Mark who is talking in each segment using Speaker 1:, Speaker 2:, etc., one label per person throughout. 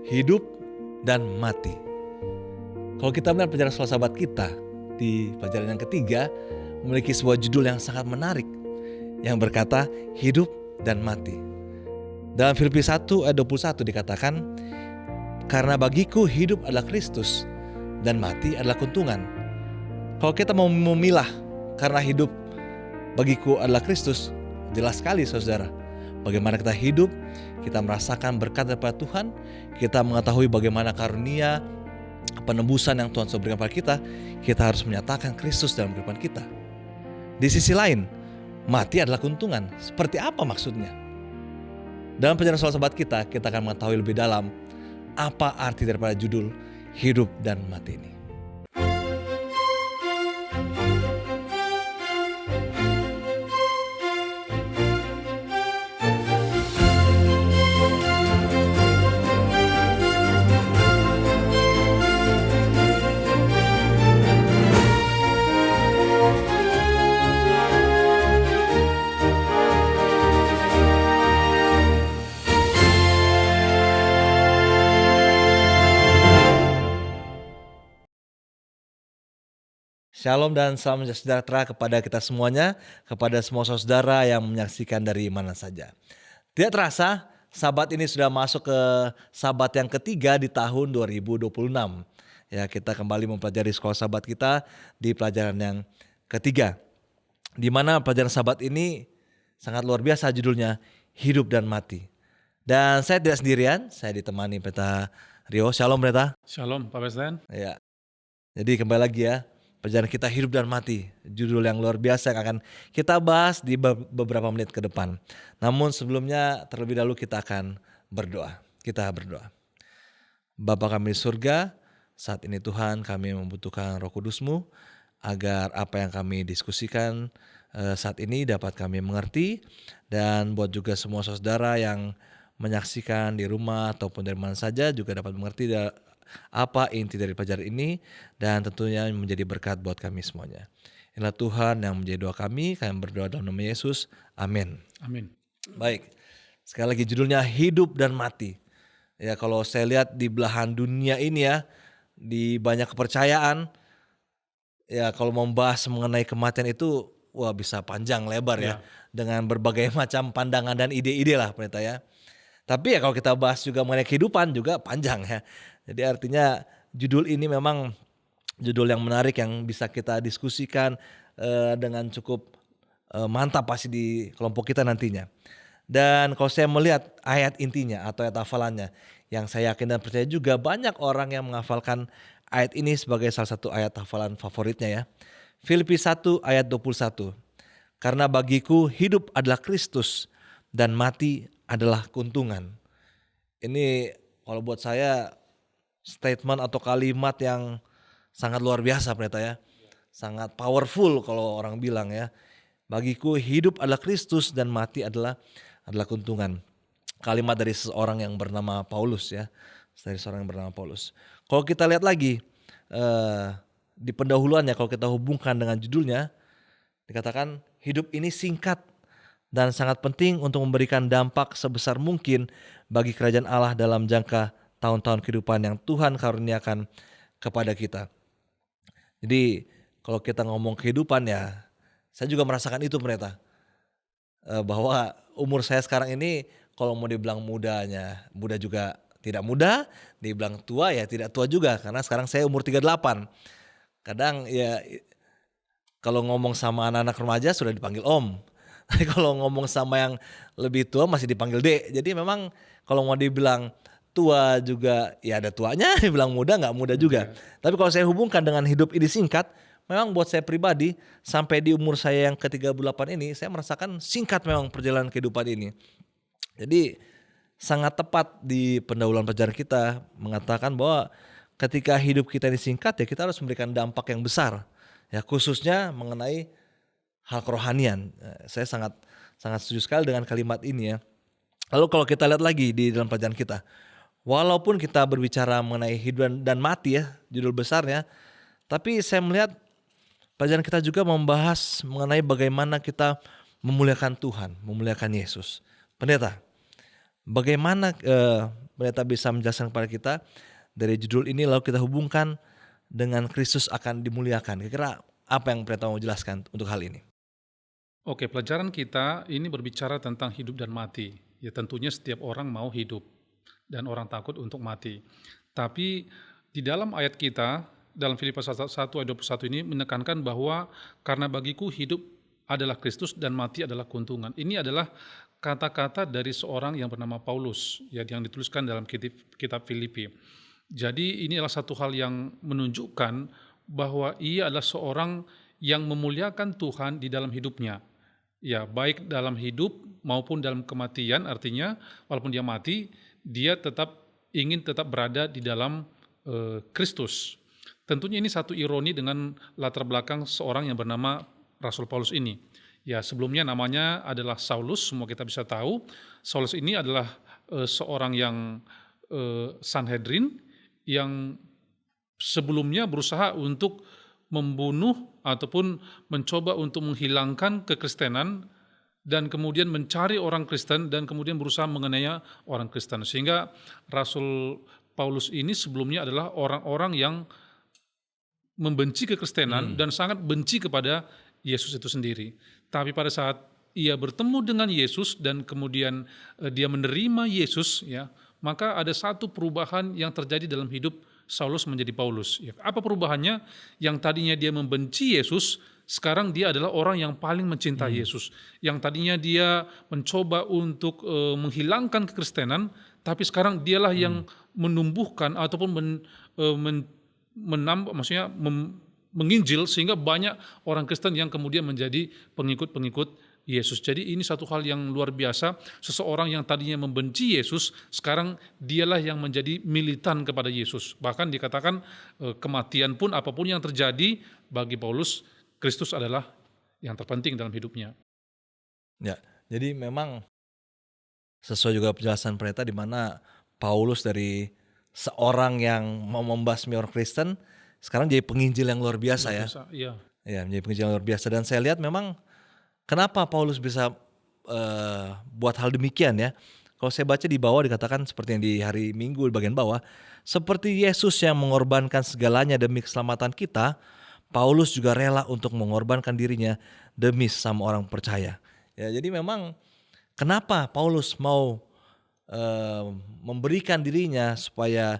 Speaker 1: hidup dan mati. Kalau kita melihat pelajaran Sekolah Sahabat kita di pelajaran yang ketiga memiliki sebuah judul yang sangat menarik yang berkata hidup dan mati. Dalam Filipi 1 ayat 21 dikatakan, karena bagiku hidup adalah Kristus dan mati adalah keuntungan. Kalau kita mau memilah karena hidup bagiku adalah Kristus, jelas sekali saudara, bagaimana kita hidup, kita merasakan berkat daripada Tuhan, kita mengetahui bagaimana karunia penebusan yang Tuhan sudah berikan kepada kita harus menyatakan Kristus dalam kehidupan kita. Di sisi lain, mati adalah keuntungan. Seperti apa maksudnya? Dalam pelajaran Sekolah Sahabat kita akan mengetahui lebih dalam apa arti daripada judul hidup dan mati ini. Shalom dan salam sejahtera kepada kita semuanya, kepada semua saudara yang menyaksikan dari mana saja. Tidak terasa, sahabat ini sudah masuk ke sahabat yang ketiga di tahun 2026. Ya, kita kembali mempelajari Sekolah Sahabat kita di pelajaran yang ketiga. Di mana pelajaran sahabat ini sangat luar biasa judulnya, hidup dan mati. Dan saya tidak sendirian, saya ditemani Pendeta Rio. Shalom Pendeta.
Speaker 2: Shalom Pak Presiden.
Speaker 1: Ya. Jadi kembali lagi ya. Pelajaran kita hidup dan mati, judul yang luar biasa yang akan kita bahas di beberapa menit ke depan. Namun sebelumnya terlebih dahulu kita akan berdoa. Kita berdoa. Bapa kami di surga, saat ini Tuhan kami membutuhkan Roh Kudus-Mu agar apa yang kami diskusikan saat ini dapat kami mengerti, dan buat juga semua saudara yang menyaksikan di rumah ataupun dari mana saja juga dapat mengerti apa inti dari pelajaran ini, dan tentunya menjadi berkat buat kami semuanya. Inilah Tuhan yang menjadi doa kami berdoa dalam nama Yesus, amin.
Speaker 2: Amin.
Speaker 1: Baik, sekali lagi judulnya hidup dan mati. Ya, kalau saya lihat di belahan dunia ini ya, di banyak kepercayaan, ya kalau membahas mengenai kematian itu, wah bisa panjang lebar ya, dengan berbagai macam pandangan dan ide-ide lah pendeta ya. Tapi ya kalau kita bahas juga mengenai kehidupan juga panjang ya. Jadi artinya judul ini memang judul yang menarik yang bisa kita diskusikan dengan cukup mantap pasti di kelompok kita nantinya. Dan kalau saya melihat ayat intinya atau ayat hafalannya, yang saya yakin dan percaya juga banyak orang yang menghafalkan ayat ini sebagai salah satu ayat hafalan favoritnya ya. Filipi 1 ayat 21. Karena bagiku hidup adalah Kristus dan mati adalah keuntungan. Ini kalau buat saya statement atau kalimat yang sangat luar biasa pendeta ya. Sangat powerful kalau orang bilang ya. Bagiku hidup adalah Kristus dan mati adalah keuntungan. Kalimat dari seseorang yang bernama Paulus ya. Dari seorang yang bernama Paulus. Kalau kita lihat lagi di pendahuluannya, kalau kita hubungkan dengan judulnya, dikatakan hidup ini singkat dan sangat penting untuk memberikan dampak sebesar mungkin bagi kerajaan Allah dalam jangka tahun-tahun kehidupan yang Tuhan karuniakan kepada kita. Jadi kalau kita ngomong kehidupan ya, saya juga merasakan itu pendeta. Bahwa umur saya sekarang ini kalau mau dibilang mudanya, muda juga tidak muda, dibilang tua ya tidak tua juga, karena sekarang saya umur 38. Kadang ya kalau ngomong sama anak-anak remaja sudah dipanggil om. Tapi kalau ngomong sama yang lebih tua masih dipanggil dek. Jadi memang kalau mau dibilang tua juga ya ada tuanya, dibilang muda nggak muda juga. Tapi kalau saya hubungkan dengan hidup ini singkat, memang buat saya pribadi sampai di umur saya yang ke-38 ini saya merasakan singkat memang perjalanan kehidupan ini. Jadi sangat tepat di pendahuluan pelajaran kita mengatakan bahwa ketika hidup kita ini singkat ya kita harus memberikan dampak yang besar. Ya khususnya mengenai hal kerohanian. Saya sangat setuju sekali dengan kalimat ini ya. Lalu kalau kita lihat lagi di dalam pelajaran kita, walaupun kita berbicara mengenai hidup dan mati ya, judul besarnya, tapi saya melihat pelajaran kita juga membahas mengenai bagaimana kita memuliakan Tuhan, memuliakan Yesus. Pendeta, bagaimana pendeta bisa menjelaskan kepada kita dari judul ini lalu kita hubungkan dengan Kristus akan dimuliakan. Kira-kira apa yang pendeta mau jelaskan untuk hal ini?
Speaker 2: Oke, pelajaran kita ini berbicara tentang hidup dan mati. Ya tentunya setiap orang mau hidup dan orang takut untuk mati. Tapi di dalam ayat kita, dalam Filipi 1 ayat 21 ini menekankan bahwa karena bagiku hidup adalah Kristus dan mati adalah keuntungan. Ini adalah kata-kata dari seorang yang bernama Paulus, ya, yang dituliskan dalam kitab Filipi. Jadi ini adalah satu hal yang menunjukkan bahwa ia adalah seorang yang memuliakan Tuhan di dalam hidupnya. Ya, baik dalam hidup maupun dalam kematian, artinya walaupun dia mati, dia ingin tetap berada di dalam Kristus. Tentunya ini satu ironi dengan latar belakang seorang yang bernama Rasul Paulus ini. Ya, sebelumnya namanya adalah Saulus, semua kita bisa tahu. Saulus ini adalah seorang yang Sanhedrin yang sebelumnya berusaha untuk membunuh ataupun mencoba untuk menghilangkan kekristenan dan kemudian mencari orang Kristen dan kemudian berusaha menganiaya orang Kristen. Sehingga Rasul Paulus ini sebelumnya adalah orang-orang yang membenci kekristenan dan sangat benci kepada Yesus itu sendiri. Tapi pada saat ia bertemu dengan Yesus dan kemudian dia menerima Yesus, ya, maka ada satu perubahan yang terjadi dalam hidup Saulus menjadi Paulus. Ya, apa perubahannya? Yang tadinya dia membenci Yesus, sekarang dia adalah orang yang paling mencintai Yesus. Yang tadinya dia mencoba untuk menghilangkan kekristenan, tapi sekarang dialah yang menumbuhkan ataupun menambah, maksudnya menginjil sehingga banyak orang Kristen yang kemudian menjadi pengikut-pengikut Yesus. Jadi ini satu hal yang luar biasa. Seseorang yang tadinya membenci Yesus, sekarang dialah yang menjadi militan kepada Yesus. Bahkan dikatakan kematian pun apapun yang terjadi bagi Paulus, Kristus adalah yang terpenting dalam hidupnya.
Speaker 1: Ya, jadi memang sesuai juga penjelasan pendeta di mana Paulus dari seorang yang mau membasmi orang Kristen, sekarang jadi penginjil yang luar biasa ya.
Speaker 2: Iya.
Speaker 1: Ya, menjadi penginjil yang luar biasa. Dan saya lihat memang kenapa Paulus bisa buat hal demikian ya. Kalau saya baca di bawah dikatakan seperti yang di hari Minggu di bagian bawah, seperti Yesus yang mengorbankan segalanya demi keselamatan kita, Paulus juga rela untuk mengorbankan dirinya demi sesama orang percaya. Ya, jadi memang kenapa Paulus mau memberikan dirinya supaya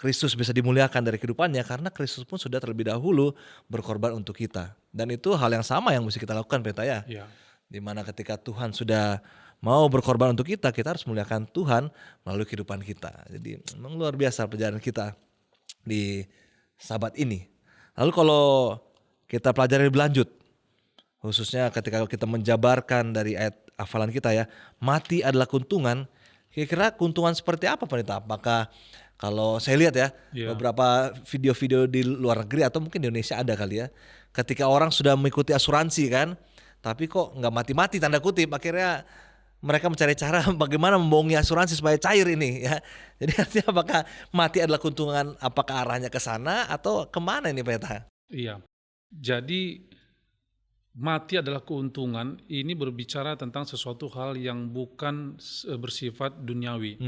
Speaker 1: Kristus bisa dimuliakan dari kehidupannya, karena Kristus pun sudah terlebih dahulu berkorban untuk kita. Dan itu hal yang sama yang mesti kita lakukan, pendeta ya.
Speaker 2: Iya.
Speaker 1: Dimana ketika Tuhan sudah mau berkorban untuk kita harus muliakan Tuhan melalui kehidupan kita. Jadi memang luar biasa perjalanan kita di Sabat ini. Lalu kalau kita pelajari lebih lanjut, khususnya ketika kita menjabarkan dari ayat hafalan kita ya, mati adalah keuntungan. Kira-kira keuntungan seperti apa, pendeta? Apakah kalau saya lihat ya, beberapa video-video di luar negeri atau mungkin di Indonesia ada kali ya, ketika orang sudah mengikuti asuransi kan, tapi kok nggak mati-mati tanda kutip, akhirnya mereka mencari cara bagaimana membohongi asuransi supaya cair ini ya. Jadi artinya apakah mati adalah keuntungan, apakah arahnya ke sana atau kemana ini, pendeta?
Speaker 2: Iya. Jadi mati adalah keuntungan, ini berbicara tentang sesuatu hal yang bukan bersifat duniawi.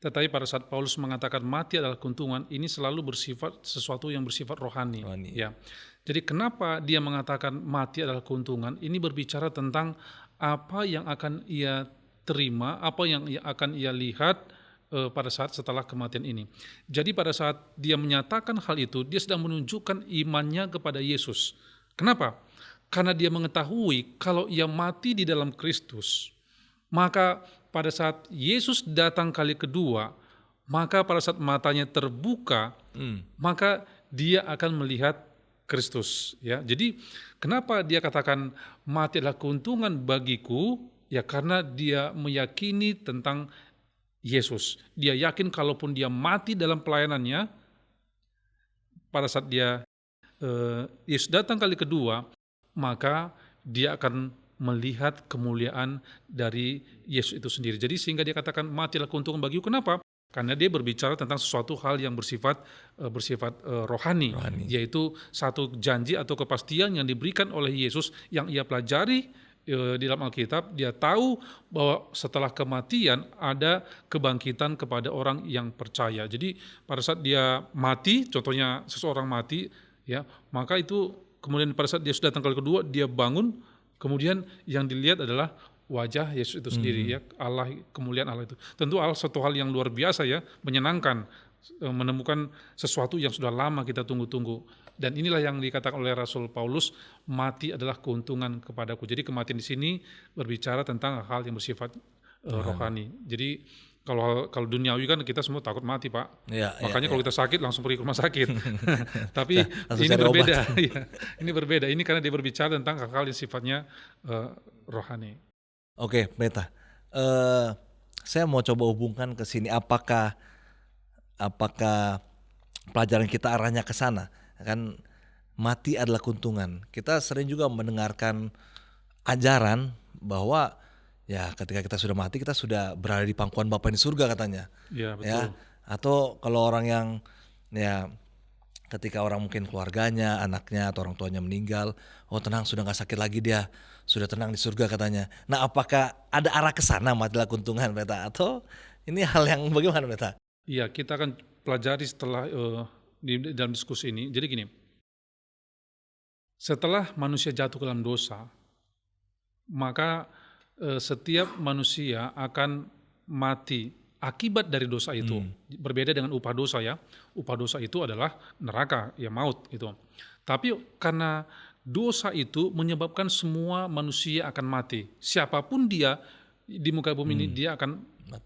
Speaker 2: Tetapi pada saat Paulus mengatakan mati adalah keuntungan, ini selalu bersifat sesuatu yang bersifat rohani. Ya. Jadi kenapa dia mengatakan mati adalah keuntungan? Ini berbicara tentang apa yang akan ia terima, apa yang akan ia lihat pada saat setelah kematian ini. Jadi pada saat dia menyatakan hal itu, dia sedang menunjukkan imannya kepada Yesus. Kenapa? Karena dia mengetahui kalau ia mati di dalam Kristus, maka pada saat Yesus datang kali kedua, maka pada saat matanya terbuka, maka dia akan melihat Kristus. Ya, jadi kenapa dia katakan mati adalah keuntungan bagiku? Ya karena dia meyakini tentang Yesus. Dia yakin kalaupun dia mati dalam pelayanannya, pada saat Yesus datang kali kedua, maka dia akan melihat kemuliaan dari Yesus itu sendiri. Jadi sehingga dia katakan matilah keuntungan bagiku. Kenapa? Karena dia berbicara tentang sesuatu hal yang bersifat rohani, yaitu satu janji atau kepastian yang diberikan oleh Yesus yang ia pelajari di dalam Alkitab, dia tahu bahwa setelah kematian ada kebangkitan kepada orang yang percaya. Jadi pada saat dia mati, contohnya seseorang mati, ya, maka itu kemudian pada saat dia sudah datang kali kedua, dia bangun, kemudian yang dilihat adalah wajah Yesus itu sendiri, ya, Allah, kemuliaan Allah itu. Tentu satu hal yang luar biasa, ya, menyenangkan, menemukan sesuatu yang sudah lama kita tunggu-tunggu. Dan inilah yang dikatakan oleh Rasul Paulus, mati adalah keuntungan kepadaku. Jadi kematian di sini berbicara tentang hal yang bersifat rohani. Jadi kalau duniawi kan kita semua takut mati, Pak.
Speaker 1: Ya,
Speaker 2: Makanya
Speaker 1: ya,
Speaker 2: kalau
Speaker 1: ya.
Speaker 2: kita sakit langsung pergi ke rumah sakit. Tapi
Speaker 1: Langsung
Speaker 2: ini
Speaker 1: cari obat.
Speaker 2: berbeda. Ya, ini berbeda. Ini karena dia berbicara tentang hal-hal yang sifatnya rohani.
Speaker 1: Oke, Pendeta. Saya mau coba hubungkan ke sini. Apakah pelajaran kita arahnya ke sana? Kan mati adalah keuntungan. Kita sering juga mendengarkan ajaran bahwa ya ketika kita sudah mati kita sudah berada di pangkuan Bapa di surga katanya.
Speaker 2: Ya, betul.
Speaker 1: Ya. Atau kalau orang yang ya ketika orang mungkin keluarganya, anaknya atau orang tuanya meninggal, oh tenang sudah nggak sakit lagi dia, sudah tenang di surga katanya. Nah, apakah ada arah ke sana mati adalah keuntungan, Pendeta? Atau ini hal yang bagaimana, Pendeta?
Speaker 2: Iya, kita akan pelajari setelah di dalam diskusi ini. Jadi gini, setelah manusia jatuh ke dalam dosa, maka setiap manusia akan mati akibat dari dosa itu. Berbeda dengan upah dosa, ya. Upah dosa itu adalah neraka, ya, maut itu. Tapi karena dosa itu menyebabkan semua manusia akan mati. Siapapun dia di muka bumi ini dia akan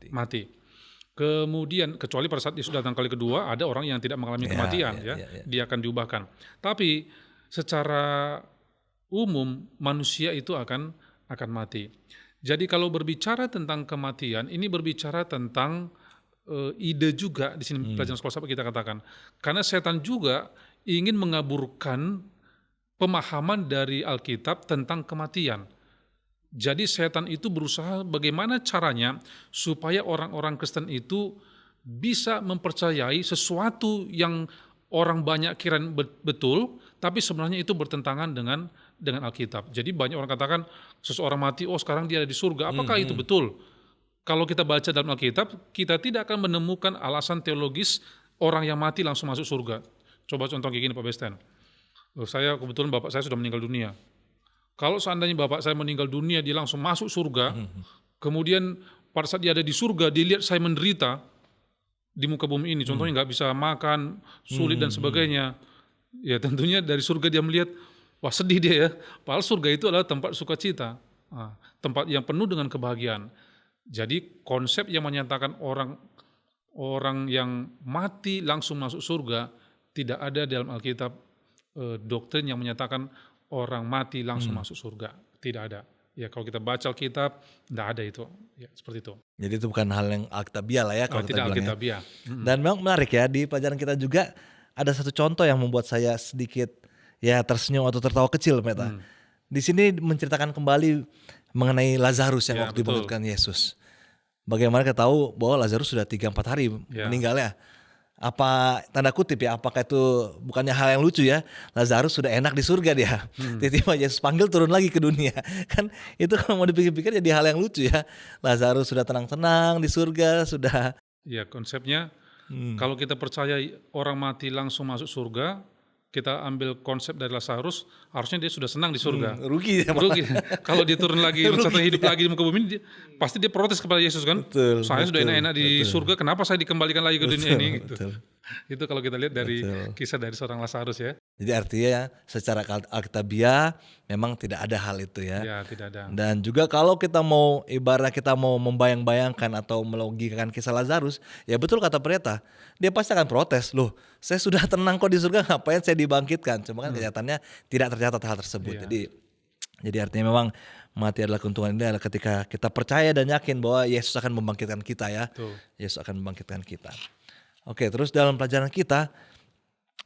Speaker 2: mati. Kemudian kecuali pada saat dia sudah datang kali kedua, ada orang yang tidak mengalami kematian, ya. Dia akan diubahkan. Tapi secara umum manusia itu akan mati. Jadi kalau berbicara tentang kematian, ini berbicara tentang ide juga di sini pelajaran sekolah sahabat kita katakan. Karena setan juga ingin mengaburkan pemahaman dari Alkitab tentang kematian. Jadi setan itu berusaha bagaimana caranya supaya orang-orang Kristen itu bisa mempercayai sesuatu yang orang banyak kirain betul, tapi sebenarnya itu bertentangan dengan Alkitab. Jadi banyak orang katakan seseorang mati, oh sekarang dia ada di surga. Apakah itu betul? Kalau kita baca dalam Alkitab, kita tidak akan menemukan alasan teologis orang yang mati langsung masuk surga. Coba contoh kayak gini, Pak Besten. Saya kebetulan bapak saya sudah meninggal dunia. Kalau seandainya bapak saya meninggal dunia, dia langsung masuk surga, kemudian pada saat dia ada di surga, dia lihat saya menderita di muka bumi ini, contohnya nggak bisa makan, sulit dan sebagainya. Ya tentunya dari surga dia melihat, wah sedih dia ya, padahal surga itu adalah tempat sukacita, tempat yang penuh dengan kebahagiaan. Jadi konsep yang menyatakan orang yang mati langsung masuk surga, tidak ada dalam Alkitab doktrin yang menyatakan orang mati langsung masuk surga. Tidak ada. Ya kalau kita baca Alkitab, tidak ada itu. Ya seperti itu.
Speaker 1: Jadi itu bukan hal yang alkitabiah lah ya kalau kita
Speaker 2: Tidak
Speaker 1: bilang ya.
Speaker 2: Alkitabiah.
Speaker 1: Dan memang menarik ya, di pelajaran kita juga ada satu contoh yang membuat saya sedikit ya tersenyum atau tertawa kecil, Pendeta. Di sini menceritakan kembali mengenai Lazarus yang
Speaker 2: Ya,
Speaker 1: waktu
Speaker 2: betul.
Speaker 1: dibangkitkan Yesus. Bagaimana kita tahu bahwa Lazarus sudah 3-4 hari
Speaker 2: Ya.
Speaker 1: meninggalnya. Apa tanda kutip ya, apakah itu bukannya hal yang lucu ya, Lazarus sudah enak di surga dia, tiba-tiba Yesus panggil turun lagi ke dunia, kan itu kalau mau dipikir-pikir jadi hal yang lucu ya. Lazarus sudah tenang-tenang di surga, sudah
Speaker 2: Ya konsepnya, kalau kita percaya orang mati langsung masuk surga, kita ambil konsep dari Lazarus, harusnya dia sudah senang di surga.
Speaker 1: rugi ya, Pak.
Speaker 2: Rugi. Kalau dia turun lagi, misalnya hidup lagi di muka bumi, pasti dia protes kepada Yesus kan.
Speaker 1: Betul,
Speaker 2: Saya sudah
Speaker 1: betul,
Speaker 2: enak-enak di surga, kenapa saya dikembalikan lagi ke dunia ini? Gitu.
Speaker 1: betul.
Speaker 2: Itu kalau kita lihat dari kisah dari seorang Lazarus ya.
Speaker 1: Jadi artinya secara alkitabiah memang tidak ada hal itu ya.
Speaker 2: Ya tidak ada.
Speaker 1: Dan juga kalau kita mau ibarat kita mau membayang-bayangkan atau melogikakan kisah Lazarus, ya betul kata pendeta, dia pasti akan protes, loh saya sudah tenang kok di surga, ngapain saya dibangkitkan? Cuma kan kenyataannya tidak tercatat hal tersebut.
Speaker 2: Iya.
Speaker 1: Jadi artinya memang mati adalah keuntungan, ini adalah ketika kita percaya dan yakin bahwa Yesus akan membangkitkan kita ya.
Speaker 2: Betul.
Speaker 1: Yesus akan membangkitkan kita. Oke, terus dalam pelajaran kita,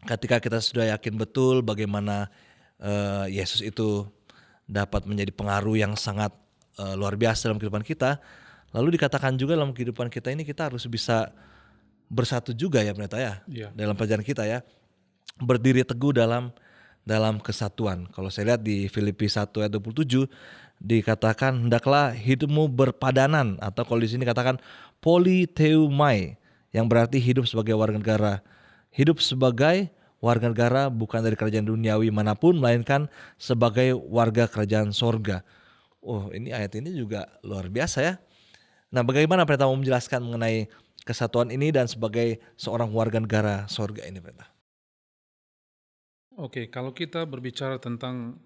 Speaker 1: ketika kita sudah yakin betul bagaimana Yesus itu dapat menjadi pengaruh yang sangat luar biasa dalam kehidupan kita, lalu dikatakan juga dalam kehidupan kita ini kita harus bisa bersatu juga ya pendeta ya.
Speaker 2: Iya.
Speaker 1: Dalam pelajaran kita ya, berdiri teguh dalam kesatuan. Kalau saya lihat di Filipi 1 ayat 27, dikatakan hendaklah hidupmu berpadanan, atau kalau di sini katakan politeumai, yang berarti hidup sebagai warga negara. Hidup sebagai warga negara bukan dari kerajaan duniawi manapun, melainkan sebagai warga kerajaan sorga. Oh, ini ayat ini juga luar biasa ya. Nah, bagaimana pendeta mau menjelaskan mengenai kesatuan ini dan sebagai seorang warga negara sorga ini, pendeta?
Speaker 2: Oke, kalau kita berbicara tentang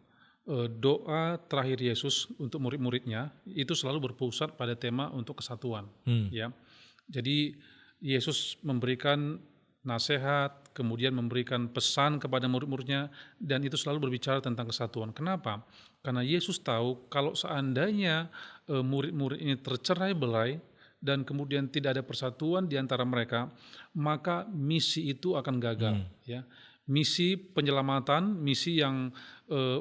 Speaker 2: doa terakhir Yesus untuk murid-muridnya, itu selalu berpusat pada tema untuk kesatuan, ya. Jadi Yesus memberikan nasihat, kemudian memberikan pesan kepada murid-muridnya, dan itu selalu berbicara tentang kesatuan. Kenapa? Karena Yesus tahu kalau seandainya murid-murid ini tercerai belai dan kemudian tidak ada persatuan di antara mereka, maka misi itu akan gagal, ya. Misi penyelamatan, misi yang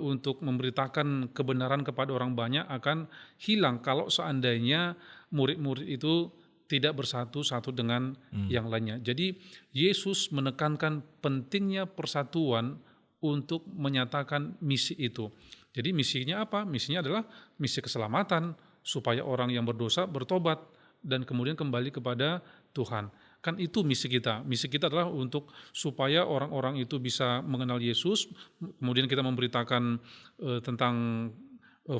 Speaker 2: untuk memberitakan kebenaran kepada orang banyak akan hilang kalau seandainya murid-murid itu tidak bersatu satu dengan yang lainnya. Jadi Yesus menekankan pentingnya persatuan untuk menyatakan misi itu. Jadi misinya apa? Misinya adalah misi keselamatan, supaya orang yang berdosa bertobat dan kemudian kembali kepada Tuhan. Kan itu misi kita. Misi kita adalah untuk supaya orang-orang itu bisa mengenal Yesus, kemudian kita memberitakan tentang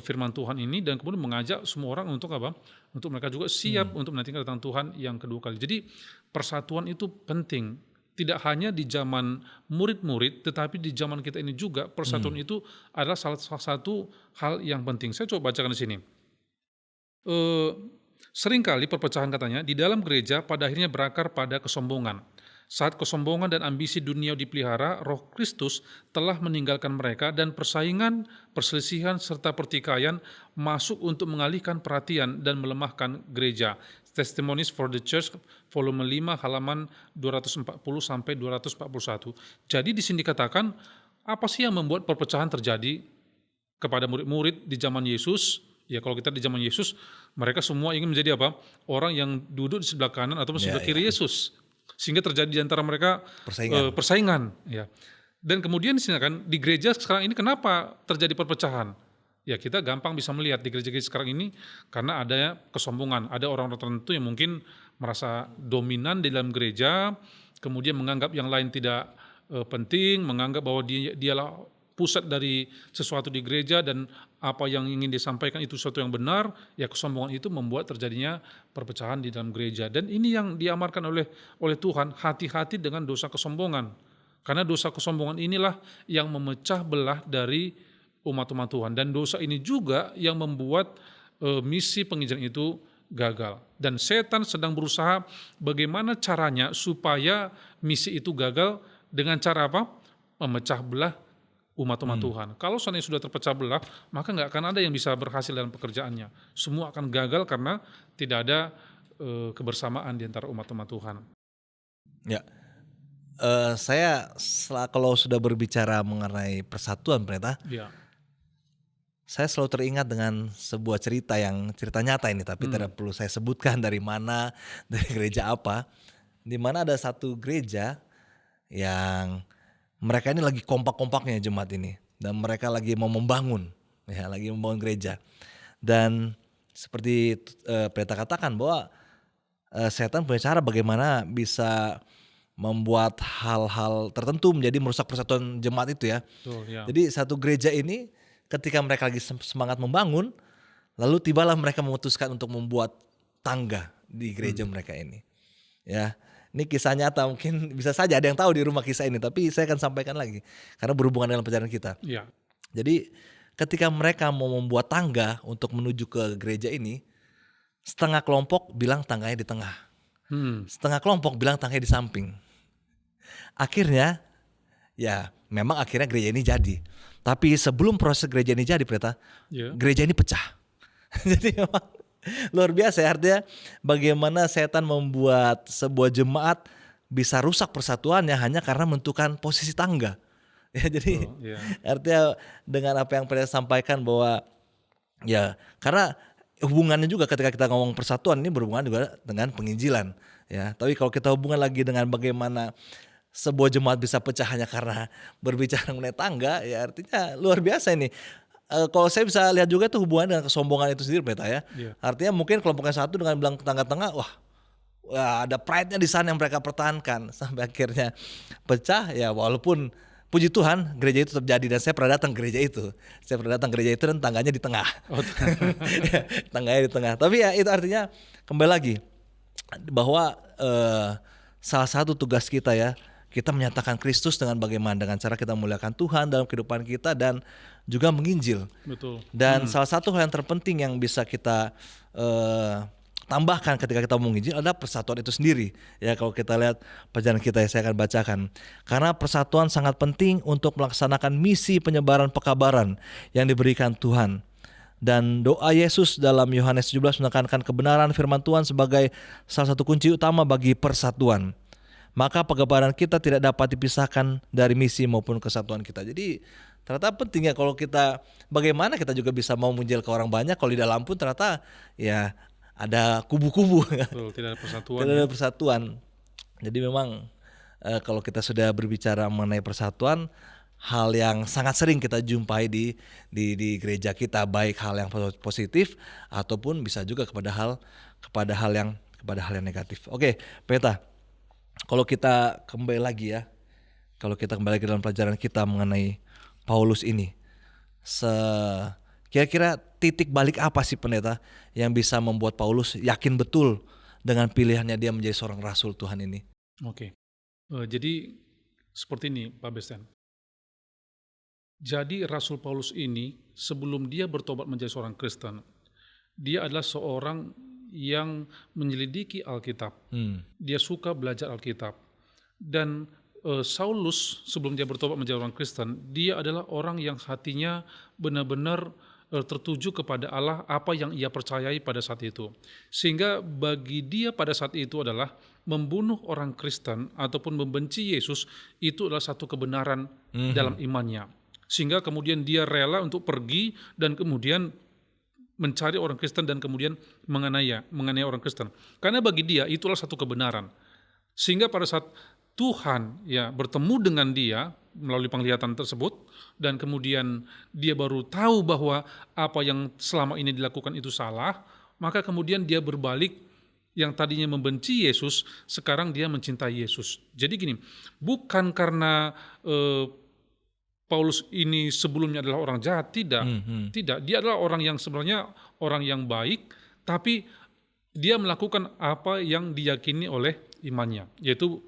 Speaker 2: firman Tuhan ini, dan kemudian mengajak semua orang untuk apa? Untuk mereka juga siap untuk menantikan datang Tuhan yang kedua kali. Jadi persatuan itu penting. Tidak hanya di zaman murid-murid, tetapi di zaman kita ini juga persatuan itu adalah salah satu hal yang penting. Saya coba bacakan di sini. Seringkali perpecahan katanya di dalam gereja pada akhirnya berakar pada kesombongan. Saat kesombongan dan ambisi dunia dipelihara, Roh Kristus telah meninggalkan mereka dan persaingan, perselisihan, serta pertikaian masuk untuk mengalihkan perhatian dan melemahkan gereja. Testimonies for the Church, volume 5, halaman 240-241. Jadi di sini dikatakan, apa sih yang membuat perpecahan terjadi kepada murid-murid di zaman Yesus? Ya, kalau kita di zaman Yesus, mereka semua ingin menjadi apa? Orang yang duduk di sebelah kanan atau sebelah kiri Yesus. Sehingga terjadi di antara mereka persaingan. Ya. Dan kemudian di sini kan di gereja sekarang ini kenapa terjadi perpecahan? Ya, kita gampang bisa melihat di gereja-gereja sekarang ini karena ada kesombongan. Ada orang-orang tertentu yang mungkin merasa dominan di dalam gereja, kemudian menganggap yang lain tidak penting, menganggap bahwa dialah pusat dari sesuatu di gereja dan apa yang ingin disampaikan itu sesuatu yang benar. Ya, kesombongan itu membuat terjadinya perpecahan di dalam gereja, dan ini yang diamarkan oleh Tuhan. Hati-hati dengan dosa kesombongan, karena dosa kesombongan inilah yang memecah belah dari umat-umat Tuhan, dan dosa ini juga yang membuat misi penginjilan itu gagal. Dan setan sedang berusaha bagaimana caranya supaya misi itu gagal, dengan cara apa? Memecah belah umat-umat Tuhan. Kalau seandainya sudah terpecah belah, maka nggak akan ada yang bisa berhasil dalam pekerjaannya. Semua akan gagal karena tidak ada kebersamaan di antara umat-umat Tuhan.
Speaker 1: Ya, saya kalau sudah berbicara mengenai persatuan, pendeta,
Speaker 2: Ya.
Speaker 1: saya selalu teringat dengan sebuah cerita nyata ini, tapi tidak perlu saya sebutkan dari mana, dari gereja apa. Di mana ada satu gereja yang mereka ini lagi kompak-kompaknya jemaat ini, dan mereka lagi mau membangun, lagi membangun gereja. Dan seperti pendeta katakan bahwa setan punya cara bagaimana bisa membuat hal-hal tertentu menjadi merusak persatuan jemaat itu ya.
Speaker 2: Betul, ya.
Speaker 1: Jadi satu gereja ini ketika mereka lagi semangat membangun, lalu tibalah mereka memutuskan untuk membuat tangga di gereja mereka ini. Ya. Ini kisah nyata, mungkin bisa saja ada yang tahu di rumah kisah ini, tapi saya akan sampaikan lagi karena berhubungan dengan pelajaran kita.
Speaker 2: Ya.
Speaker 1: Jadi ketika mereka mau membuat tangga untuk menuju ke gereja ini, setengah kelompok bilang tangganya di tengah, setengah kelompok bilang tangganya di samping. Akhirnya, ya memang akhirnya gereja ini jadi. Tapi sebelum proses gereja ini jadi, pendeta, gereja ini pecah. Jadi memang luar biasa ya, artinya bagaimana setan membuat sebuah jemaat bisa rusak persatuannya hanya karena menentukan posisi tangga. Ya, jadi artinya dengan apa yang pendeta sampaikan bahwa ya karena hubungannya juga ketika kita ngomong persatuan ini berhubungan juga dengan penginjilan. Ya, tapi kalau kita hubungan lagi dengan bagaimana sebuah jemaat bisa pecah hanya karena berbicara mengenai tangga, ya artinya luar biasa ini. kalau saya bisa lihat juga itu hubungan dengan kesombongan itu sendiri Pendeta ya.
Speaker 2: Iya.
Speaker 1: Artinya mungkin kelompok yang satu dengan bilang tengah-tengah, wah ada pride-nya di sana yang mereka pertahankan sampai akhirnya pecah ya, walaupun puji Tuhan gereja itu tetap jadi, dan saya pernah datang gereja itu. Saya pernah datang gereja itu dan tangganya di tengah.
Speaker 2: Oh,
Speaker 1: Tangganya di tengah. Tapi ya itu artinya kembali lagi bahwa salah satu tugas kita ya, kita menyatakan Kristus dengan bagaimana, dengan cara kita memuliakan Tuhan dalam kehidupan kita dan juga menginjil.
Speaker 2: betul.
Speaker 1: Dan salah satu hal yang terpenting yang bisa kita tambahkan ketika kita menginjil adalah persatuan itu sendiri. Ya, kalau kita lihat pelajaran kita saya akan bacakan. Karena persatuan sangat penting untuk melaksanakan misi penyebaran pekabaran yang diberikan Tuhan. Dan doa Yesus dalam Yohanes 17 menekankan kebenaran firman Tuhan sebagai salah satu kunci utama bagi persatuan. Maka pekabaran kita tidak dapat dipisahkan dari misi maupun kesatuan kita. Jadi ternyata penting ya kalau kita, bagaimana kita juga bisa mau menginjil ke orang banyak kalau di dalam pun ternyata ya ada kubu-kubu.
Speaker 2: Betul, tidak ada persatuan.
Speaker 1: Tidak ada persatuan. Jadi memang kalau kita sudah berbicara mengenai persatuan, hal yang sangat sering kita jumpai di gereja kita, baik hal yang positif ataupun bisa juga kepada hal yang negatif. Oke, Pendeta, kalau kita kembali lagi ya, kalau kita kembali lagi dalam pelajaran kita mengenai Paulus ini, kira-kira titik balik apa sih Pendeta yang bisa membuat Paulus yakin betul dengan pilihannya dia menjadi seorang rasul Tuhan ini?
Speaker 2: Oke. Jadi seperti ini Pak Besten. Jadi Rasul Paulus ini sebelum dia bertobat menjadi seorang Kristen, dia adalah seorang yang menyelidiki Alkitab. Dia suka belajar Alkitab. Dan Saulus sebelum dia bertobat menjadi orang Kristen, dia adalah orang yang hatinya benar-benar tertuju kepada Allah, apa yang ia percayai pada saat itu. Sehingga bagi dia pada saat itu adalah membunuh orang Kristen ataupun membenci Yesus itu adalah satu kebenaran dalam imannya. Sehingga kemudian dia rela untuk pergi dan kemudian mencari orang Kristen dan kemudian menganiaya orang Kristen. Karena bagi dia itulah satu kebenaran. Sehingga pada saat Tuhan ya bertemu dengan dia melalui penglihatan tersebut dan kemudian dia baru tahu bahwa apa yang selama ini dilakukan itu salah, maka kemudian dia berbalik, yang tadinya membenci Yesus sekarang dia mencintai Yesus. Jadi gini, bukan karena Paulus ini sebelumnya adalah orang jahat, tidak. Dia adalah orang yang sebenarnya orang yang baik, tapi dia melakukan apa yang diyakini oleh imannya, yaitu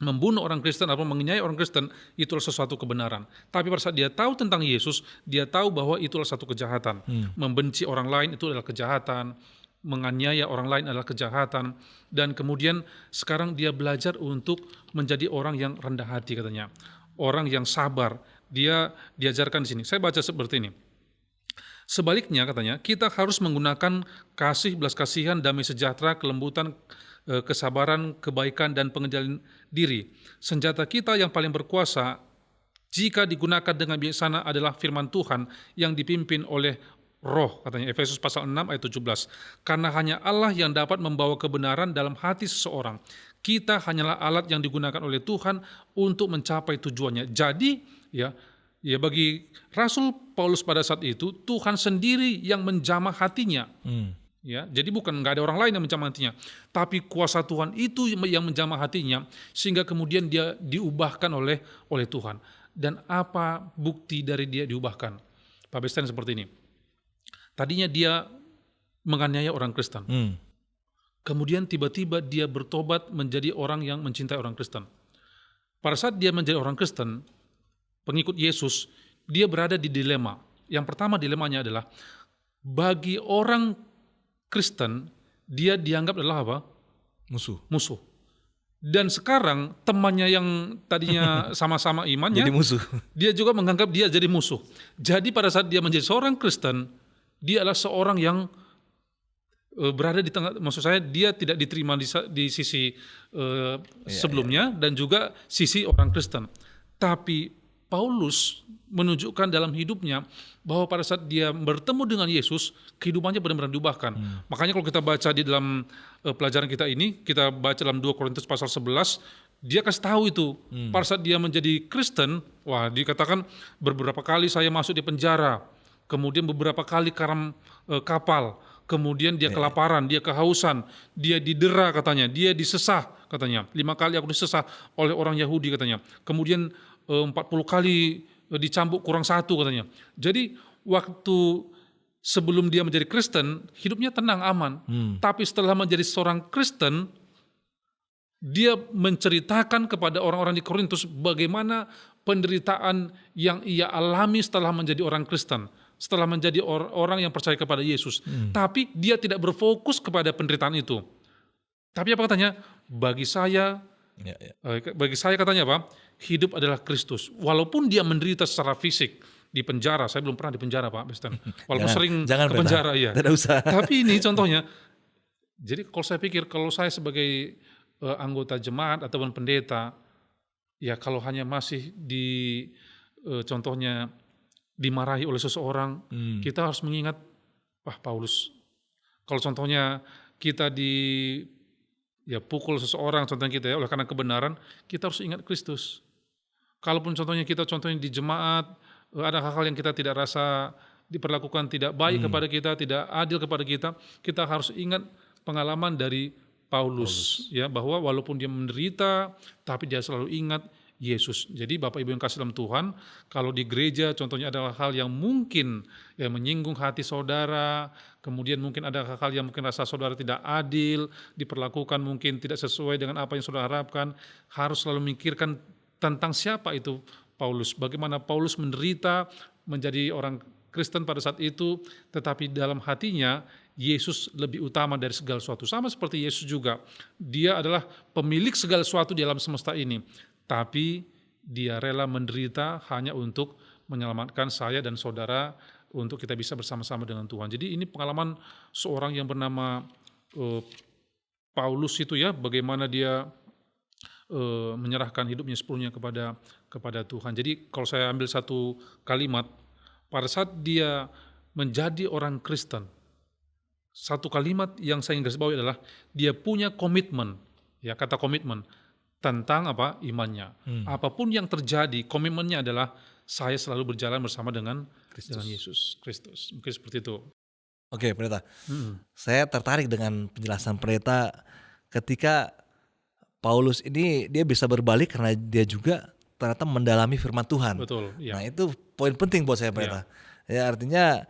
Speaker 2: membunuh orang Kristen atau menganiaya orang Kristen, itulah sesuatu kebenaran. Tapi pada saat dia tahu tentang Yesus, dia tahu bahwa itulah satu kejahatan. Membenci orang lain itu adalah kejahatan, menganiaya orang lain adalah kejahatan, dan kemudian sekarang dia belajar untuk menjadi orang yang rendah hati katanya, orang yang sabar. Dia diajarkan di sini. Saya baca seperti ini. Sebaliknya katanya, kita harus menggunakan kasih, belas kasihan, damai sejahtera, kelembutan, kesabaran, kebaikan, dan pengendalian diri. Senjata kita yang paling berkuasa jika digunakan dengan bijaksana adalah firman Tuhan yang dipimpin oleh Roh, katanya Efesus pasal 6 ayat 17. Karena hanya Allah yang dapat membawa kebenaran dalam hati seseorang. Kita hanyalah alat yang digunakan oleh Tuhan untuk mencapai tujuannya. Jadi ya bagi Rasul Paulus pada saat itu Tuhan sendiri yang menjamah hatinya. Ya, jadi nggak ada orang lain yang menjamah hatinya, tapi kuasa Tuhan itu yang menjamah hatinya sehingga kemudian dia diubahkan oleh Tuhan. Dan apa bukti dari dia diubahkan? Pak Besten seperti ini. Tadinya dia menganiaya orang Kristen. Kemudian tiba-tiba dia bertobat menjadi orang yang mencintai orang Kristen. Pada saat dia menjadi orang Kristen, pengikut Yesus, dia berada di dilema. Yang pertama dilemanya adalah bagi orang Kristen, dia dianggap adalah apa? Musuh. Dan sekarang temannya yang tadinya sama-sama imannya,
Speaker 1: jadi musuh.
Speaker 2: Dia juga menganggap dia jadi musuh. Jadi pada saat dia menjadi seorang Kristen, dia adalah seorang yang berada di tengah, maksud saya dia tidak diterima di sisi sebelumnya dan juga sisi orang Kristen. Tapi Paulus menunjukkan dalam hidupnya bahwa pada saat dia bertemu dengan Yesus, kehidupannya benar-benar diubahkan. Makanya kalau kita baca di dalam pelajaran kita ini, kita baca dalam 2 Korintus pasal 11, dia kasih tahu itu. Pada saat dia menjadi Kristen, dikatakan beberapa kali saya masuk di penjara. kemudian beberapa kali karam kapal, kemudian dia
Speaker 1: Ya,
Speaker 2: kelaparan, dia kehausan, dia didera katanya, dia disesah katanya. 5 kali aku disesah oleh orang Yahudi katanya. Kemudian 40 kali dicambuk kurang satu katanya. Jadi waktu sebelum dia menjadi Kristen, hidupnya tenang, aman. Tapi setelah menjadi seorang Kristen, dia menceritakan kepada orang-orang di Korintus bagaimana penderitaan yang ia alami setelah menjadi orang Kristen, setelah menjadi orang yang percaya kepada Yesus. Tapi dia tidak berfokus kepada penderitaan itu. Tapi apa katanya?
Speaker 1: ya, ya.
Speaker 2: Bagi saya katanya apa? Hidup adalah Kristus. Walaupun dia menderita secara fisik di penjara, saya belum pernah di penjara Pak Besten. Walaupun sering
Speaker 1: Jangan
Speaker 2: ke
Speaker 1: pendeta.
Speaker 2: penjara, iya.
Speaker 1: Tidak usah.
Speaker 2: Tapi ini contohnya. Jadi kalau saya pikir, kalau saya sebagai anggota jemaat ataupun pendeta, ya kalau hanya masih contohnya dimarahi oleh seseorang, kita harus mengingat, Paulus. Kalau contohnya kita pukul seseorang, contohnya kita oleh karena kebenaran, kita harus ingat Kristus. Kalaupun contohnya di jemaat, ada hal-hal yang kita tidak rasa diperlakukan tidak baik kepada kita, tidak adil kepada kita harus ingat pengalaman dari Paulus, ya, bahwa walaupun dia menderita, tapi dia selalu ingat Yesus. Jadi Bapak Ibu yang kasih dalam Tuhan, kalau di gereja contohnya adalah hal yang mungkin menyinggung hati saudara, kemudian mungkin ada hal-hal yang mungkin rasa saudara tidak adil, diperlakukan mungkin tidak sesuai dengan apa yang saudara harapkan, harus selalu memikirkan tentang siapa itu Paulus, bagaimana Paulus menderita menjadi orang Kristen pada saat itu, tetapi dalam hatinya Yesus lebih utama dari segala sesuatu. Sama seperti Yesus juga, dia adalah pemilik segala sesuatu di alam semesta ini, tapi dia rela menderita hanya untuk menyelamatkan saya dan saudara, untuk kita bisa bersama-sama dengan Tuhan. Jadi ini pengalaman seorang yang bernama Paulus itu, ya, bagaimana dia menyerahkan hidupnya sepenuhnya kepada Tuhan. Jadi kalau saya ambil satu kalimat, pada saat dia menjadi orang Kristen, satu kalimat yang saya ingin garis bawahi adalah dia punya komitmen, ya, kata komitmen tentang apa? Imannya. Apapun yang terjadi, komitmennya adalah saya selalu berjalan bersama dengan Yesus Kristus. Mungkin seperti itu.
Speaker 1: Oke, pendeta. Saya tertarik dengan penjelasan pendeta ketika Paulus ini dia bisa berbalik karena dia juga ternyata mendalami firman Tuhan.
Speaker 2: Betul, ya.
Speaker 1: Nah, itu poin penting buat saya, pendeta. Ya, artinya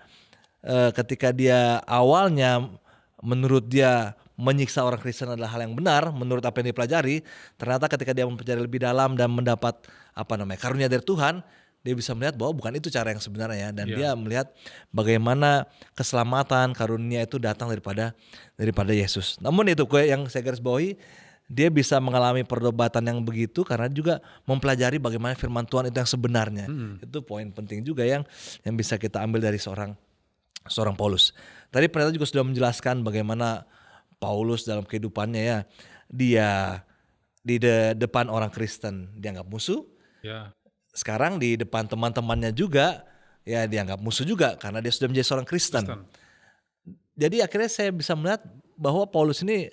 Speaker 1: ketika dia awalnya menurut dia menyiksa orang Kristen adalah hal yang benar menurut apa yang dipelajari, ternyata ketika dia mempelajari lebih dalam dan mendapat karunia dari Tuhan, dia bisa melihat bahwa bukan itu cara yang sebenarnya, dan dia melihat bagaimana keselamatan karunia itu datang daripada Yesus. Namun itu yang saya garis bawahi, dia bisa mengalami perdebatan yang begitu karena juga mempelajari bagaimana firman Tuhan itu yang sebenarnya. Itu poin penting juga yang bisa kita ambil dari seorang Paulus. Tadi pendeta juga sudah menjelaskan bagaimana Paulus dalam kehidupannya, ya, dia di depan orang Kristen dianggap musuh.
Speaker 2: Ya.
Speaker 1: Sekarang di depan teman-temannya juga, ya, dianggap musuh juga karena dia sudah menjadi seorang Kristen. Jadi akhirnya saya bisa melihat bahwa Paulus ini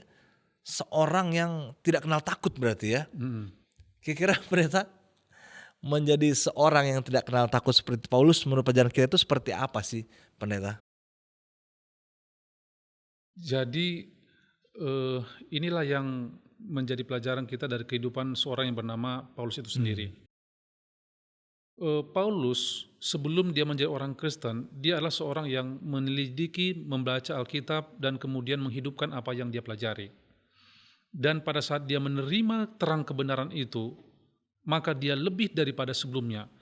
Speaker 1: seorang yang tidak kenal takut, berarti, ya. Kira-kira pendeta, menjadi seorang yang tidak kenal takut seperti Paulus menurut pelajaran kita itu seperti apa sih, pendeta?
Speaker 2: Jadi inilah yang menjadi pelajaran kita dari kehidupan seorang yang bernama Paulus itu sendiri. Paulus sebelum dia menjadi orang Kristen, dia adalah seorang yang menyelidiki, membaca Alkitab, dan kemudian menghidupkan apa yang dia pelajari. Dan pada saat dia menerima terang kebenaran itu, maka dia lebih daripada sebelumnya.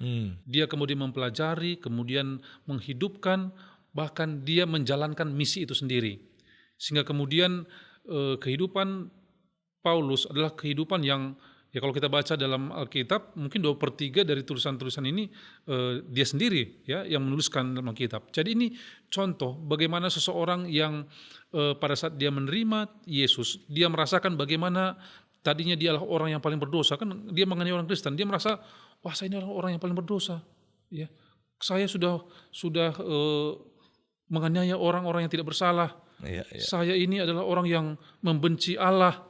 Speaker 2: Dia kemudian mempelajari, kemudian menghidupkan, bahkan dia menjalankan misi itu sendiri. Sehingga kemudian kehidupan Paulus adalah kehidupan yang, ya, kalau kita baca dalam Alkitab, mungkin 2/3 dari tulisan-tulisan ini dia sendiri, ya, yang menuliskan dalam Alkitab. Jadi ini contoh bagaimana seseorang yang pada saat dia menerima Yesus, dia merasakan bagaimana tadinya dia adalah orang yang paling berdosa, kan dia mengenai orang Kristen, dia merasa, wah, saya ini adalah orang yang paling berdosa, ya, saya sudah menganiaya orang-orang yang tidak bersalah. Saya ini adalah orang yang membenci Allah.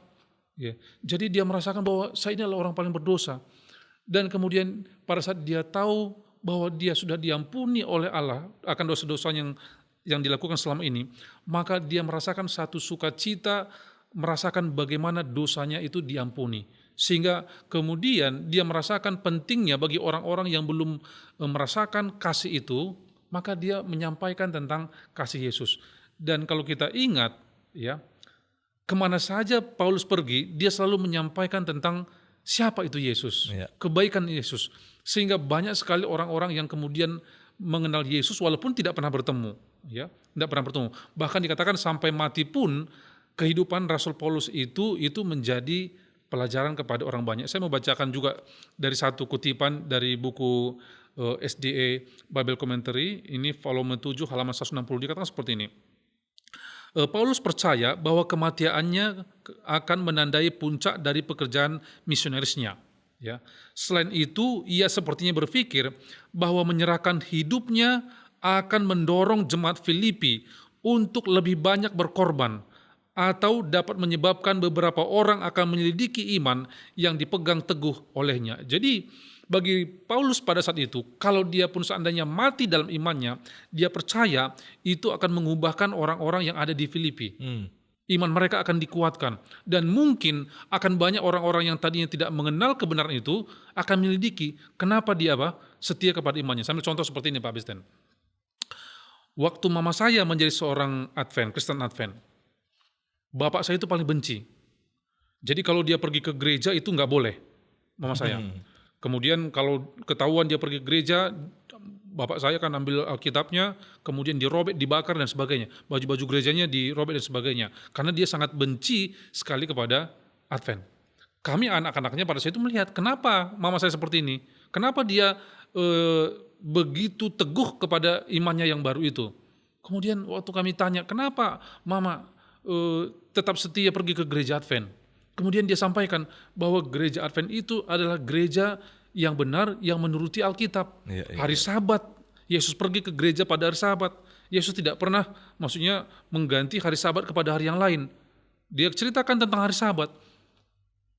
Speaker 2: Ya. Jadi dia merasakan bahwa saya ini adalah orang paling berdosa. Dan kemudian pada saat dia tahu bahwa dia sudah diampuni oleh Allah akan dosa-dosa yang dilakukan selama ini, maka dia merasakan satu sukacita, merasakan bagaimana dosanya itu diampuni. Sehingga kemudian dia merasakan pentingnya bagi orang-orang yang belum merasakan kasih itu, maka dia menyampaikan tentang kasih Yesus. Dan kalau kita ingat, ya, kemana saja Paulus pergi, dia selalu menyampaikan tentang siapa itu Yesus,
Speaker 1: Ya.
Speaker 2: kebaikan Yesus. Sehingga banyak sekali orang-orang yang kemudian mengenal Yesus walaupun tidak pernah bertemu, ya, tidak pernah bertemu. Bahkan dikatakan sampai mati pun kehidupan Rasul Paulus itu menjadi pelajaran kepada orang banyak. Saya mau bacakan juga dari satu kutipan dari buku SDA Bible Commentary, ini volume 7 halaman 160, dikatakan seperti ini. Paulus percaya bahwa kematiannya akan menandai puncak dari pekerjaan misionarisnya. Ya. Selain itu, ia sepertinya berpikir bahwa menyerahkan hidupnya akan mendorong jemaat Filipi untuk lebih banyak berkorban, atau dapat menyebabkan beberapa orang akan menyelidiki iman yang dipegang teguh olehnya. Jadi bagi Paulus pada saat itu, kalau dia pun seandainya mati dalam imannya, dia percaya itu akan mengubahkan orang-orang yang ada di Filipi. Iman mereka akan dikuatkan. Dan mungkin akan banyak orang-orang yang tadinya tidak mengenal kebenaran itu akan menyelidiki kenapa dia setia kepada imannya. Saya ambil contoh seperti ini Pak Bisten. Waktu mama saya menjadi seorang Kristen Advent, bapak saya itu paling benci. Jadi kalau dia pergi ke gereja itu nggak boleh, mama saya. Kemudian kalau ketahuan dia pergi ke gereja, bapak saya akan ambil Alkitabnya, kemudian dirobek, dibakar dan sebagainya. Baju-baju gerejanya dirobek dan sebagainya. Karena dia sangat benci sekali kepada Advent. Kami anak-anaknya pada saat itu melihat, kenapa mama saya seperti ini? Kenapa dia begitu teguh kepada imannya yang baru itu? Kemudian waktu kami tanya, kenapa mama tetap setia pergi ke gereja Advent? Kemudian dia sampaikan bahwa gereja Advent itu adalah gereja yang benar, yang menuruti Alkitab. Hari Sabat, Yesus pergi ke gereja pada hari Sabat. Yesus tidak pernah, maksudnya mengganti hari Sabat kepada hari yang lain. Dia ceritakan tentang hari Sabat.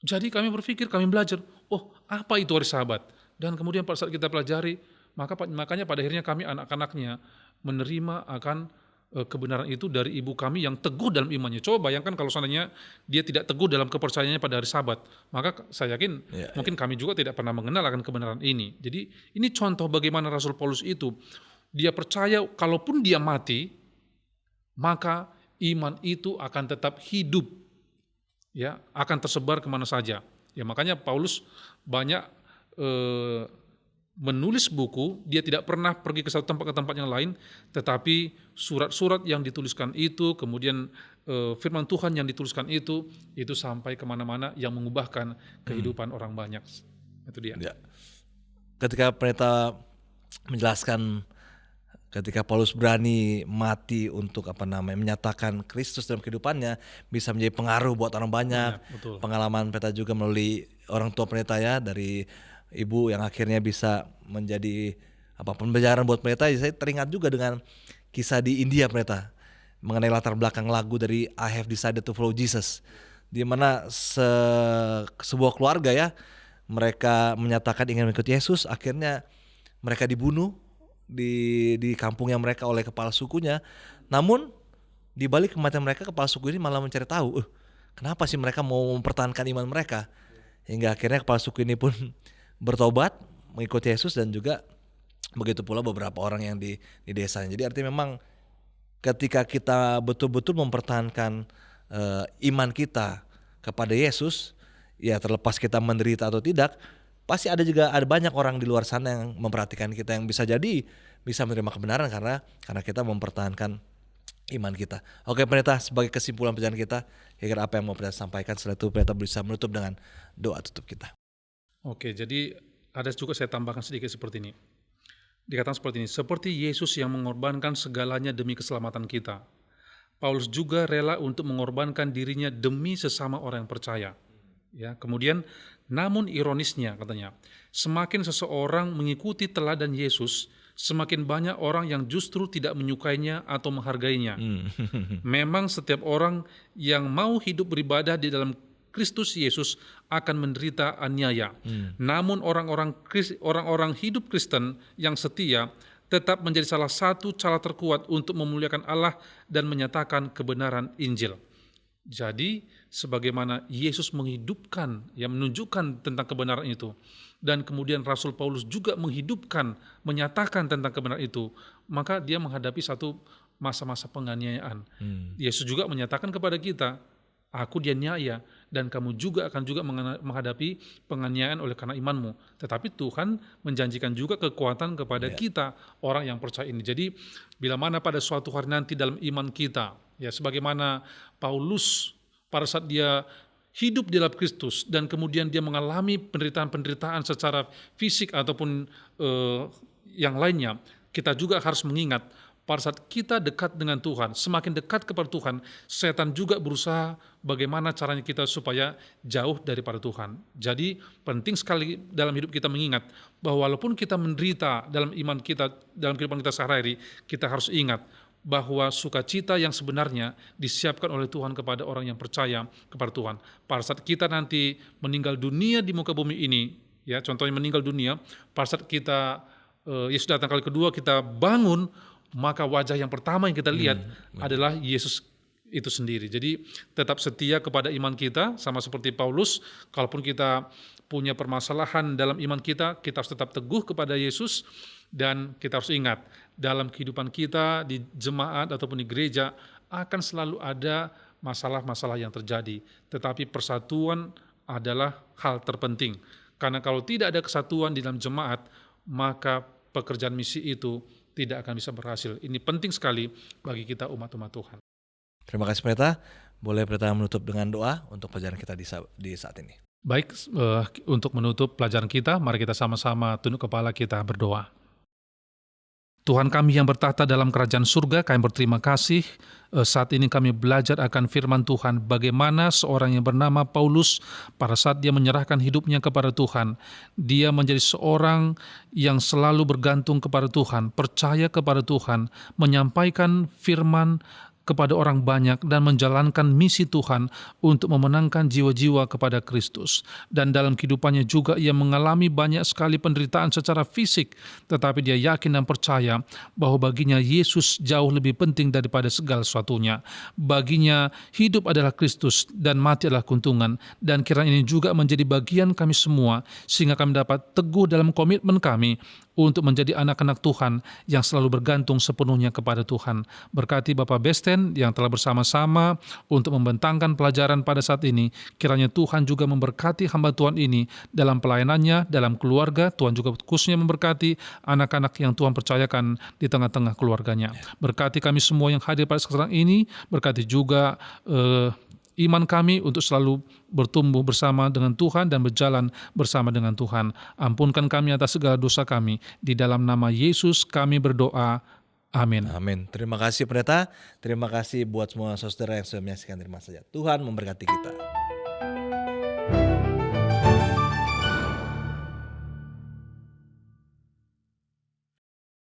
Speaker 2: Jadi kami berpikir, kami belajar, oh apa itu hari Sabat? Dan kemudian pada saat kita pelajari, makanya pada akhirnya kami anak-anaknya menerima akan kebenaran itu dari ibu kami yang teguh dalam imannya. Coba bayangkan kalau seandainya dia tidak teguh dalam kepercayaannya pada hari Sabat, maka saya yakin mungkin kami juga tidak pernah mengenal akan kebenaran ini. Jadi ini contoh bagaimana Rasul Paulus itu, dia percaya kalaupun dia mati, maka iman itu akan tetap hidup, ya, akan tersebar kemana saja. Ya makanya Paulus banyak menulis buku, dia tidak pernah pergi ke satu tempat ke tempat yang lain, tetapi surat-surat yang dituliskan itu, kemudian firman Tuhan yang dituliskan itu sampai kemana-mana yang mengubahkan kehidupan orang banyak. Itu dia.
Speaker 1: Ya. Ketika pendeta menjelaskan, ketika Paulus berani mati untuk menyatakan Kristus dalam kehidupannya, bisa menjadi pengaruh buat orang banyak.
Speaker 2: Betul.
Speaker 1: Pengalaman pendeta juga melalui orang tua pendeta ya, dari ibu yang akhirnya bisa menjadi pembelajaran buat pendeta. Saya teringat juga dengan kisah di India pendeta, mengenai latar belakang lagu dari I Have Decided to Follow Jesus, di mana sebuah keluarga ya, mereka menyatakan ingin mengikuti Yesus, akhirnya mereka dibunuh di kampungnya mereka oleh kepala sukunya. Namun di balik kematian mereka, kepala suku ini malah mencari tahu kenapa sih mereka mau mempertahankan iman mereka, hingga akhirnya kepala suku ini pun bertobat mengikuti Yesus, dan juga begitu pula beberapa orang yang di desanya. Jadi artinya memang ketika kita betul-betul mempertahankan iman kita kepada Yesus, ya terlepas kita menderita atau tidak, pasti ada banyak orang di luar sana yang memperhatikan kita, yang bisa jadi bisa menerima kebenaran karena kita mempertahankan iman kita. Oke pendeta, sebagai kesimpulan perjalanan kita, kira-kira apa yang mau pendeta sampaikan? Setelah itu pendeta bisa menutup dengan doa tutup kita.
Speaker 2: Oke, jadi ada juga saya tambahkan sedikit seperti ini. Dikatakan seperti ini, seperti Yesus yang mengorbankan segalanya demi keselamatan kita, Paulus juga rela untuk mengorbankan dirinya demi sesama orang yang percaya. Ya, kemudian, namun ironisnya katanya, semakin seseorang mengikuti teladan Yesus, semakin banyak orang yang justru tidak menyukainya atau menghargainya. Memang setiap orang yang mau hidup beribadah di dalam Kristus Yesus akan menderita aniaya. Namun orang-orang hidup Kristen yang setia tetap menjadi salah satu cara terkuat untuk memuliakan Allah dan menyatakan kebenaran Injil. Jadi sebagaimana Yesus menghidupkan, menunjukkan tentang kebenaran itu, dan kemudian Rasul Paulus juga menghidupkan, menyatakan tentang kebenaran itu, maka dia menghadapi satu masa-masa penganiayaan. Yesus juga menyatakan kepada kita, aku dianiaya dan kamu juga akan menghadapi penganiayaan oleh karena imanmu. Tetapi Tuhan menjanjikan juga kekuatan kepada kita, orang yang percaya ini. Jadi bila mana pada suatu hari nanti dalam iman kita, sebagaimana Paulus pada saat dia hidup di dalam Kristus dan kemudian dia mengalami penderitaan-penderitaan secara fisik ataupun yang lainnya, kita juga harus mengingat pada saat kita dekat dengan Tuhan, semakin dekat kepada Tuhan, setan juga berusaha bagaimana caranya kita supaya jauh daripada Tuhan. Jadi penting sekali dalam hidup kita mengingat bahwa walaupun kita menderita dalam iman kita, dalam kehidupan kita sehari-hari, kita harus ingat bahwa sukacita yang sebenarnya disiapkan oleh Tuhan kepada orang yang percaya kepada Tuhan. Pada saat kita nanti meninggal dunia di muka bumi ini, contohnya meninggal dunia, pada saat kita Yesus datang kali kedua, kita bangun, maka wajah yang pertama yang kita lihat adalah Yesus itu sendiri. Jadi tetap setia kepada iman kita, sama seperti Paulus, kalaupun kita punya permasalahan dalam iman kita, kita harus tetap teguh kepada Yesus, dan kita harus ingat, dalam kehidupan kita di jemaat ataupun di gereja akan selalu ada masalah-masalah yang terjadi. Tetapi persatuan adalah hal terpenting. Karena kalau tidak ada kesatuan di dalam jemaat, maka pekerjaan misi itu tidak akan bisa berhasil. Ini penting sekali bagi kita umat-umat Tuhan.
Speaker 1: Terima kasih Pendeta. Boleh Pendeta menutup dengan doa untuk pelajaran kita di saat ini.
Speaker 2: Baik, untuk menutup pelajaran kita, mari kita sama-sama tunduk kepala kita berdoa. Tuhan kami yang bertahta dalam kerajaan surga, kami berterima kasih saat ini kami belajar akan firman Tuhan, bagaimana seorang yang bernama Paulus pada saat dia menyerahkan hidupnya kepada Tuhan, dia menjadi seorang yang selalu bergantung kepada Tuhan, percaya kepada Tuhan, menyampaikan firman kepada orang banyak dan menjalankan misi Tuhan untuk memenangkan jiwa-jiwa kepada Kristus. Dan dalam kehidupannya juga ia mengalami banyak sekali penderitaan secara fisik, tetapi dia yakin dan percaya bahwa baginya Yesus jauh lebih penting daripada segala sesuatunya. Baginya hidup adalah Kristus dan mati adalah keuntungan, dan kiranya ini juga menjadi bagian kami semua, sehingga kami dapat teguh dalam komitmen kami untuk menjadi anak-anak Tuhan yang selalu bergantung sepenuhnya kepada Tuhan. Berkati Bapak Besten yang telah bersama-sama untuk membentangkan pelajaran pada saat ini. Kiranya Tuhan juga memberkati hamba Tuhan ini dalam pelayanannya, dalam keluarga. Tuhan juga khususnya memberkati anak-anak yang Tuhan percayakan di tengah-tengah keluarganya. Berkati kami semua yang hadir pada kesempatan ini. Berkati juga iman kami untuk selalu bertumbuh bersama dengan Tuhan dan berjalan bersama dengan Tuhan. Ampunkan kami atas segala dosa kami. Di dalam nama Yesus kami berdoa. Amin.
Speaker 1: Amin. Terima kasih Pendeta. Terima kasih buat semua saudara yang sudah menyaksikan. Terima saja. Tuhan memberkati kita.